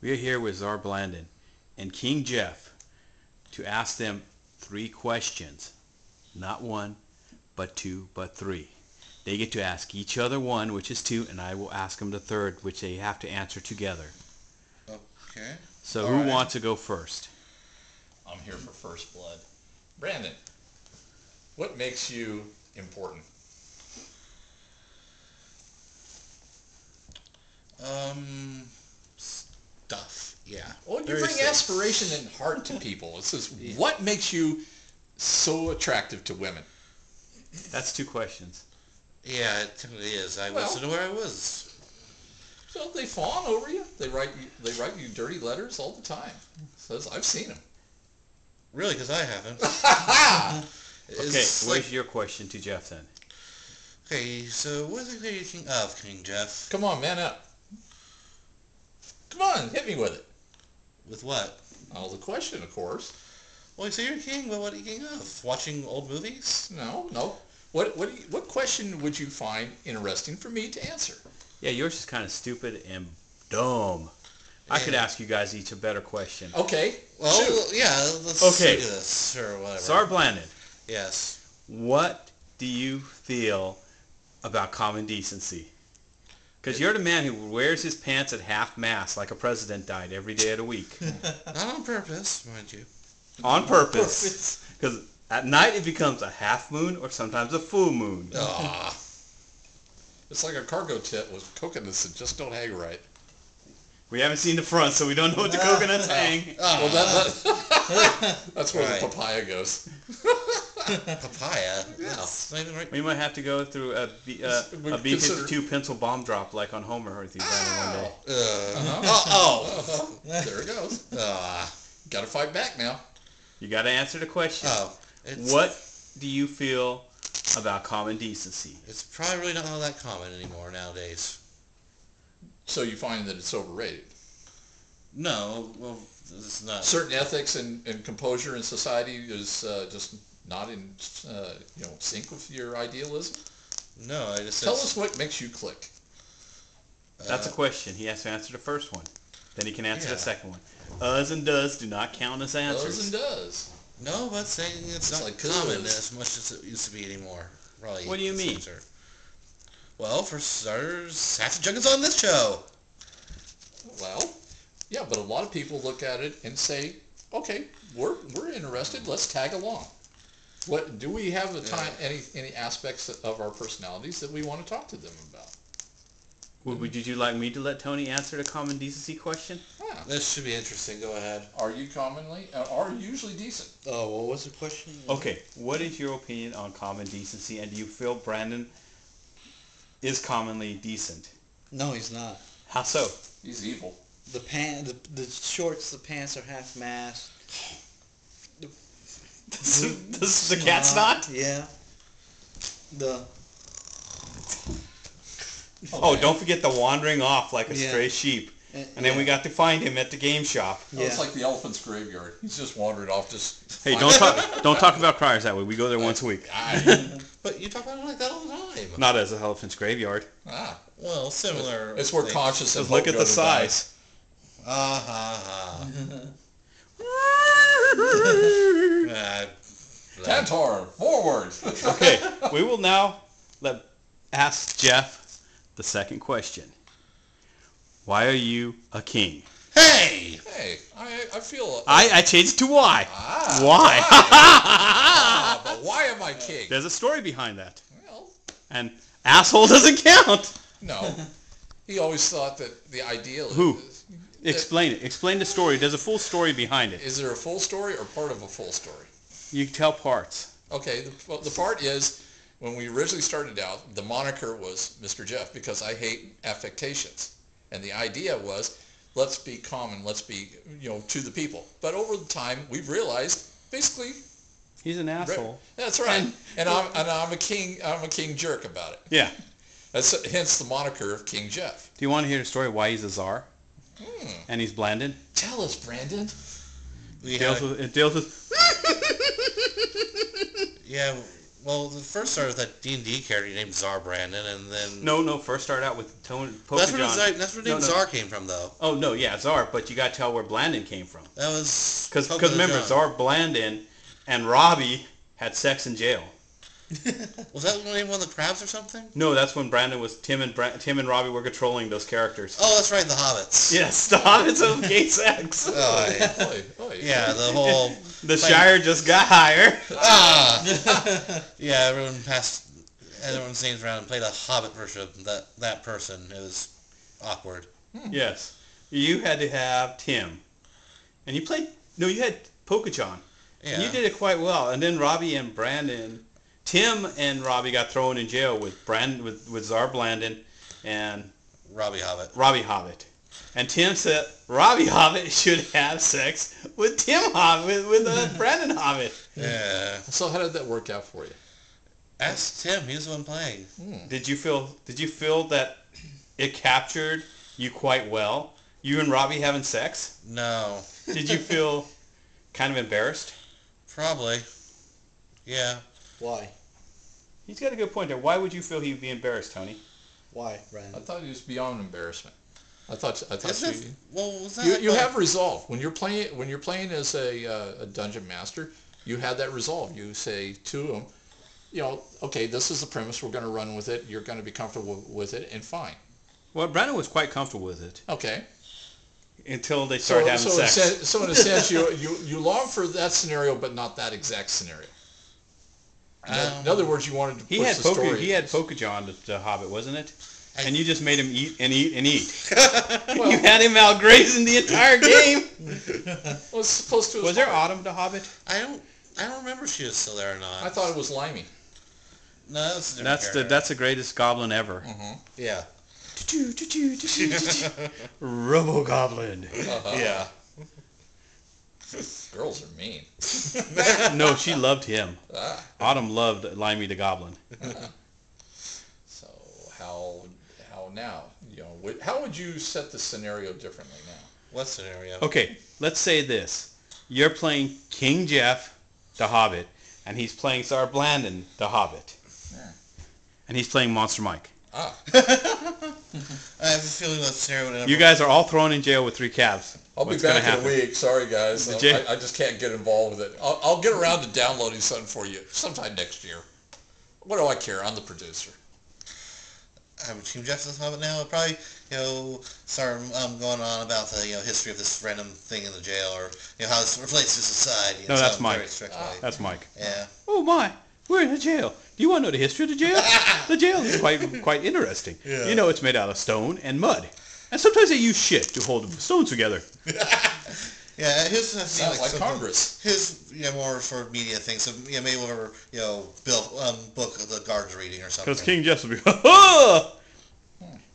We are here with Czar Blandon and King Jeff to ask them 3 questions. Not 1, but 2, but 3. They get to ask each other 1, which is 2, and I will ask them the 3rd, which they have to answer together. Okay. So who wants to go first? I'm here for first blood. Brandon, what makes you important? Stuff. Yeah. Well, you Very bring safe. aspiration and heart to people. It says, what makes you so attractive to women? That's 2 questions. Yeah, it typically is. I Well- wasn't where I was. So they fawn over you. They write you dirty letters all the time. Says, I've seen them. Really, because I haven't. Okay, where's your question to Jeff then? Okay, so what is the king of, King Jeff? Come on, man up. Come on, hit me with it. With what? Oh, the question, of course. Well, so you're king, but what are you king of? Watching old movies? No. What question would you find interesting for me to answer? Yeah, yours is kind of stupid and dumb. I could ask you guys each a better question. Okay. Well, shoot. yeah, let's Okay. do this, or whatever. Czar Blandon, Yes. what do you feel about common decency? Because you're the man who wears his pants at half-mast like a president died every day of the week. Not on purpose, mind you. On purpose. Because at night it becomes a half moon or sometimes a full moon. Ah. It's like a cargo tent with coconuts that just don't hang right. We haven't seen the front, so we don't know what the coconuts hang. Well, that's where Right. the papaya goes. Papaya? Yes. No, not even right. We might have to go through a Would B-52 pencil bomb drop like on Homer with you one day. There it goes. Ah. Got to fight back now. You got to answer the question. It's, What do you feel about common decency? It's probably really not all that common anymore nowadays. So you find that it's overrated. No, well, it's not. Certain ethics and composure in society is just not in sync with your idealism. No, I just Tell us what makes you click. That's a question. He has to answer the first one. Then he can answer the Yeah. second one. Uhs and does do not count as answers. Does and does. No, but saying it's not like common cool. as much as it used to be anymore. Probably. What do you the mean? answer. Well, for starters, half the junk is on this show. Well, yeah, but a lot of people look at it and say, "Okay, we're interested. Let's tag along." What do we have the time? Any aspects of our personalities that we want to talk to them about? Would you like me to let Tony answer the common decency question? Yeah. This should be interesting. Go ahead. Are you usually decent? Oh, what was the question? Okay, what is your opinion on common decency, and do you feel Brandon is commonly decent? No, he's not. How so? He's evil. The shorts, the pants are half mast. The cat's not? Yeah. Oh, don't forget the wandering off like a Yeah. stray sheep. And then we got to find him at the game shop. Oh, it's like the elephant's graveyard. He's just wandering off. Hey, don't talk about criers that way. We go there once a week. But you talk about it like that all the time. Not as an elephant's graveyard. Well, similar. It's where things. conscious and Just look hope at go the to die. size. Tantor, forward. Okay, we will now ask Jeff the second question. Why are you a king? Hey! Hey, I feel. I changed to why. Why? Why? But why am I king? There's a story behind that. Well, And asshole doesn't count. no. He always thought that the ideal. Who? Explain it. Explain the story. There's a full story behind it. Is there a full story or part of a full story? You can tell parts. Okay, the part is when we originally started out, the moniker was Mr. Jeff because I hate affectations. And the idea was, let's be common, let's be, to the people. But over the time, we've realized, basically, He's an asshole. that's right. And I'm a king jerk about it. Yeah. That's hence the moniker of King Jeff. Do you want to hear the story why he's a czar? And he's Blandon? Tell us, Brandon. It deals with Yeah, Well, the first started with that D&D character named Czar Blandon, and then... No. First started out with Tone That's where Pokejon. the name Czar came from, though. Oh no, yeah, Czar. But you got to tell where Blandon came from. That was... Because remember, Czar Blandon and Robbie had sex in jail. Was that when he won the crabs or something? No, that's when Brandon was Tim and Robbie were controlling those characters. Oh, that's right, the Hobbits. Yes, the Hobbits of gay sex. Oh, yeah. Yeah, the whole... The Shire just got higher. Yeah, everyone's names around and played a Hobbit version of that person. It was awkward. Yes. You had to have Tim. And you had Pokejon. Yeah. And you did it quite well. And then Robbie and Brandon... Tim and Robbie got thrown in jail with Czar Blandon and Robbie Hobbit. And Tim said Robbie Hobbit should have sex with Tim Hobbit, with Brandon Hobbit. Yeah. So how did that work out for you? Ask Tim. He was the one playing. Did you feel that it captured you quite well? You and Robbie having sex? No. Did you feel kind of embarrassed? Probably. Yeah. Why? He's got a good point there. Why would you feel he'd be embarrassed, Tony? Why, I Brandon? thought he was beyond embarrassment. I thought Was that you have resolve when you're playing as a dungeon master. You have that resolve. You say to him, okay, this is the premise. We're going to run with it. You're going to be comfortable with it, and fine. Well, Brandon was quite comfortable with it. Okay. Until they started having sex. So in a sense, you long for that scenario, but not that exact scenario. In other words, you wanted to push the story. He had Pokejon, the Hobbit, wasn't it? And you just made him eat and eat and eat. Well, you had him out grazing the entire game. Well, it's supposed to. Was there Autumn, the Hobbit? I don't remember if she was still there or not. I thought it was Limey. No, that's a different that's the greatest goblin ever. Mm-hmm. Yeah. Robo-Goblin. Yeah. Girls are mean. No, she loved him. Ah. Autumn loved Limey the Goblin. So how now? How would you set the scenario differently now? What scenario? Okay, let's say this. You're playing King Jeff, the Hobbit, and he's playing Czar Blandon, the Hobbit. Yeah. And he's playing Monster Mike. Ah. I have a feeling that scenario would end up... You guys are all thrown in jail with 3 calves. I'll What's be back gonna happen? in a week. Sorry, guys. I just can't get involved with it. I'll get around to downloading something for you sometime next year. What do I care? I'm the producer. I'm Team Jeff this Hobbit now. I'll probably, start going on about the, history of this random thing in the jail, or, how this relates to society. No, that's Mike. That's Mike. Yeah. Oh my, we're in a jail. Do you want to know the history of the jail? The jail is quite interesting. Yeah. It's made out of stone and mud. And sometimes they use shit to hold the stones together. Yeah, his Sounds like Congress. His more sort of media thing. So maybe we'll ever book of the guards reading or something. Because King Jeff will be, ha!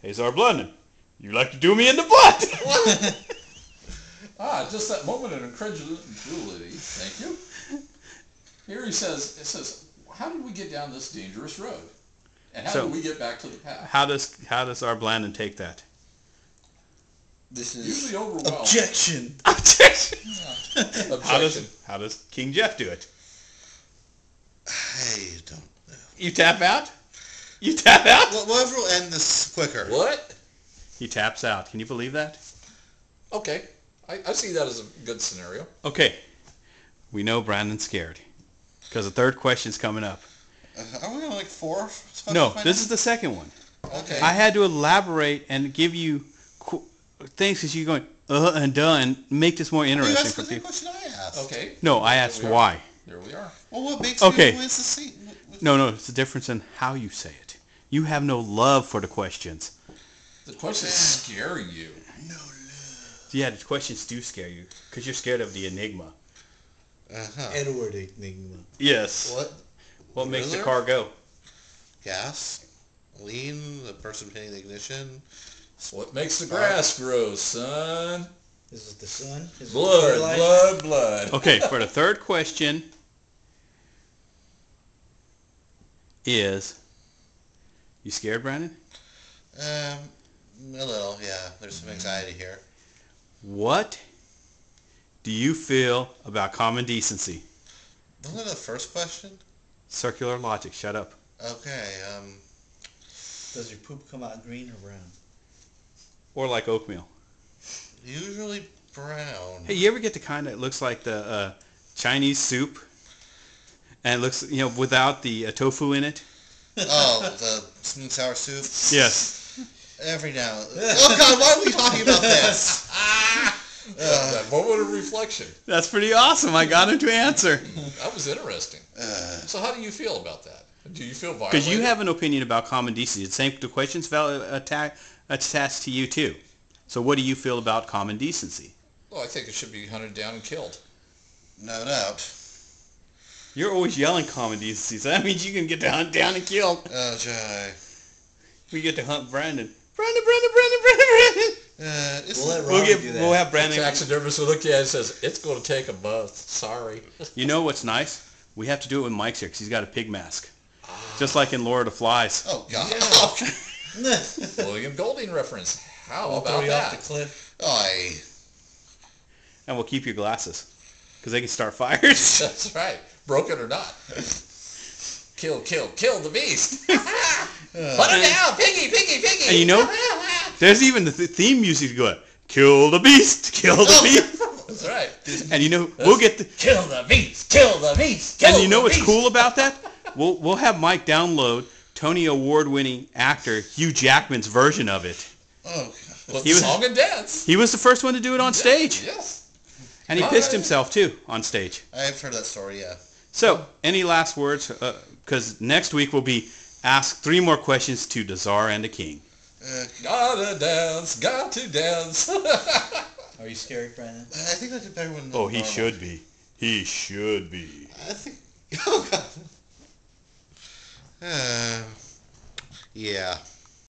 Hey, Czar Blandon, you like to do me in the butt? Just that moment of incredulity. Thank you. Here it says, how did we get down this dangerous road? And how do we get back to the path? How does Czar Blandon take that? This is usually overwhelmed. objection. Objection. Yeah. Objection. How does King Jeff do it? I don't know. You tap out? You tap out? Whatever will end this quicker. What? He taps out. Can you believe that? Okay. I see that as a good scenario. Okay. We know Brandon's scared. Because the third question's coming up. Are we on like 4? No, this is the second one. Okay. I had to elaborate and give you things because you're going, and duh, and make this more interesting That's for the same people. question I asked. Okay. No, I asked why. There we are. Well, what makes Okay. me wins the seat? No, it's the difference in how you say it. You have no love for the questions. The question is scaring you. No love. Yeah, the questions do scare you because you're scared of the enigma. Uh-huh. Edward Enigma. Yes. What makes the car go? Gas. Lean. The person hitting the ignition. What makes the grass grow, son? This is the sun. This is Blood. Okay, for the third question is, you scared, Brandon? A little, yeah. There's some anxiety here. What do you feel about common decency? Wasn't that the first question? Circular logic. Shut up. Okay. Does your poop come out green or brown? Or like oatmeal. Usually brown. Hey, you ever get the kind that looks like the Chinese soup, and it looks, without the tofu in it? Oh, the sweet and sour soup. Yes. Every now. Oh God, why are we talking about this? That moment of reflection. That's pretty awesome. I got him to answer. That was interesting. So how do you feel about that? Do you feel violated? Because you have an opinion about common decency. The question's attached to you too. So what do you feel about common decency? Well, I think it should be hunted down and killed. No doubt. You're always yelling common decency, so that means you can get to hunt down and kill. Oh, Jai. We get to hunt Brandon. Brandon. It's We'll let Robbie do that. We'll have Brandon. Taxidermist will look at it and says, it's going to take a month. Sorry. You know what's nice? We have to do it with Mike's here because he's got a pig mask. Just like in Lord of the Flies. Oh God. Yeah. William Golding reference. How We'll throw about you off that? the cliff. Oi. And we'll keep your glasses because they can start fires. That's right. Broken or not. Kill the beast. Put him down. Piggy. And you know, there's even the theme music going. Kill the beast. That's right. And you know, we'll get the... Kill the beast. And you know what's cool about that? We'll have Mike download Tony Award-winning actor Hugh Jackman's version of it. Oh God. With song and dance. He was the first one to do it on stage. Yes. And he pissed himself, too, on stage. I've heard that story, yeah. So, any last words? Because next week we'll be asked 3 more questions to the Czar and the King. Gotta dance. Are you scared, Brandon? I think I did better when... Oh, he should be. He should be. I think... Oh God. Yeah.